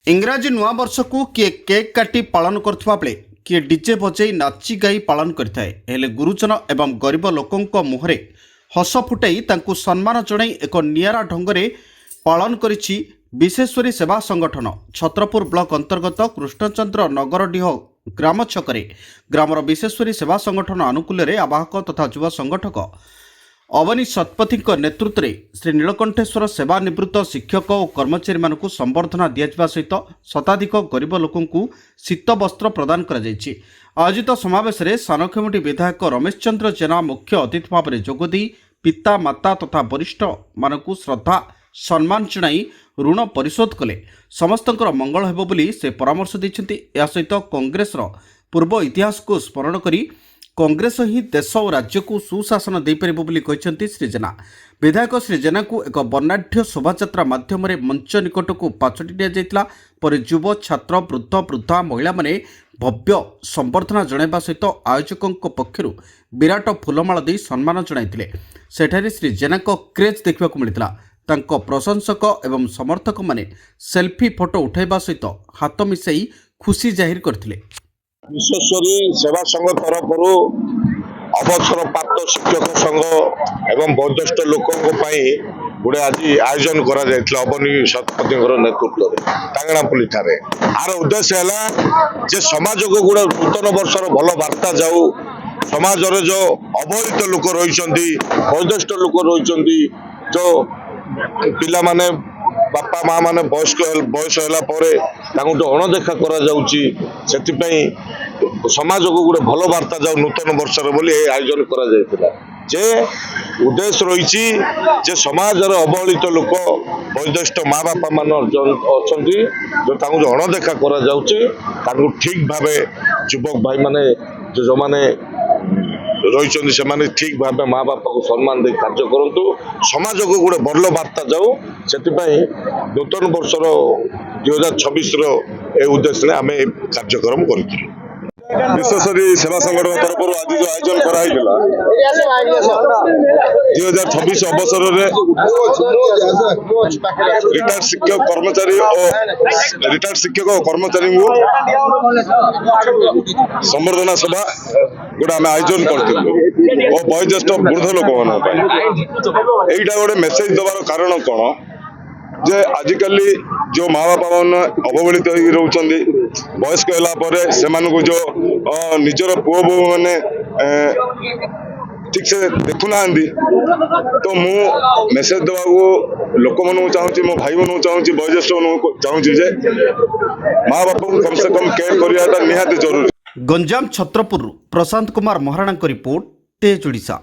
इंग्राजी नुआ वर्ष को किए केक काटी पालन करथिबा बेले किए डीजे बजाई नाची गाई पालन करिथाए। हेले गुरुजन एवं गरीब लोकंक मुहरे हस फुटाई तांकु सम्मान जणाई एक नियारा ढंगरे पालन करिछि विश्वेश्वरी सेवा संगठन। छत्रपुर ब्लॉक अंतर्गत कृष्णचंद्र नगरडीह ग्राम छकरे ग्रामर विश्वेश्वरी सेवा संगठन आनुकूल्य रे आवाहक तथा युवा संगठक अवनी शतपथी नेतृत्व में श्री नीलकंठेश्वर सेवानिवृत्त शिक्षक और कर्मचारी मानक संबर्धना दिया सहित शताधिक गरीब लोकंकु शीत वस्त्र प्रदान कर आयोजित समावेश में सानखेमुंडी विधायक रमेश चंद्र जेना मुख्य अतिथि भाव में जोगदी पिता माता तथा वरिष्ठ मानकु श्रद्धा सम्मान जणाई ऋण परिशोध कले समस्तंकर मंगल हेबो बोली से परामर्श दैछन्ति। या सहित कांग्रेस पूर्व इतिहास को स्मरण करी कांग्रेस ही देश और राज्य को सुशासन दे परिबो बोली कहिसन्ति श्री जेना। विधायक श्री जेना को एक वर्णाढ्य शोभायात्रा माध्यम मंच निकट को पाछोटी दिया जायतिला पर युव छात्र वृद्ध वृद्धा महिला माने भव्य संबर्धना जणाइबा सहित आयोजकों पक्षर विराट फूलमाला दे सम्मान जणाइतिले। सेठारे श्री जेना को क्रेज देखा मिलता। तांको प्रशंसक एवं समर्थक माने सेल्फी फोटो उठाइबा सहित हाथ मिसाई खुशी जाहिर करथिले। विश्वेश्वरी सेवा संघ तरफ अवसर प्राप्त शिक्षक संघ एवं वयोज्येष्ठ लोकों गोटे आज आयोजन करा अवनी शतपथी नेतृत्व में टांगणापुली ठारे। आर उद्देश्य है जे समाज को गोटे नूतन वर्षर भल वार्ता जाऊ समाज जो अवहेलित लोक रही वयोज्येष्ठ लोक रही जो पिला माने बापा माँ माने बयस है अणदेखा कर समाज को गोटे भल वार्ता जाऊ नूतन वर्षर बोली आयोजन करा जे उद्देश्य रही जे समाज अवहेलित लोक वयोज्येष्ठ माँ बापा मान अच्छा जो अणदेखा कर ठीक भाव युवक भाई माने जो माने रही से ठीक भाव माँ बापा को सम्मान दे कार्य करूँ समाज को गोटे भल वार्ता जाऊ से नूतन वर्षर 2026 उद्देश्य आम कार्यक्रम कर विश्वेश्वरी सेवा संगठन तरफ आज जो आयोजन कराइला 2026 अवसर में रिटायर्ड शिक्षक कर्मचारी और कर्मचारी संबर्धना सभा गोटे आम आयोजन करूँ और वयोज्येष्ठ वृद्ध लोक मान यहीटा गोटे मेसेज देवार कारण कौन जे आजिकल जो माँ बापा मान अवहेलित रोचंदी वयस्क है जो निजर पुओ बो मैंने ठीक से देखुना तो मु मेसेज देवा लोक मन चाहूँगी मो भाई मन चाहूँगी वयोज्येष्ठ मन चाहूँगी जे माँ बाप को कम से कम केयर करवाटा निहाती जरूरी। गंजाम छत्रपुर प्रशांत कुमार महाराणा रिपोर्ट तेज ओडिशा।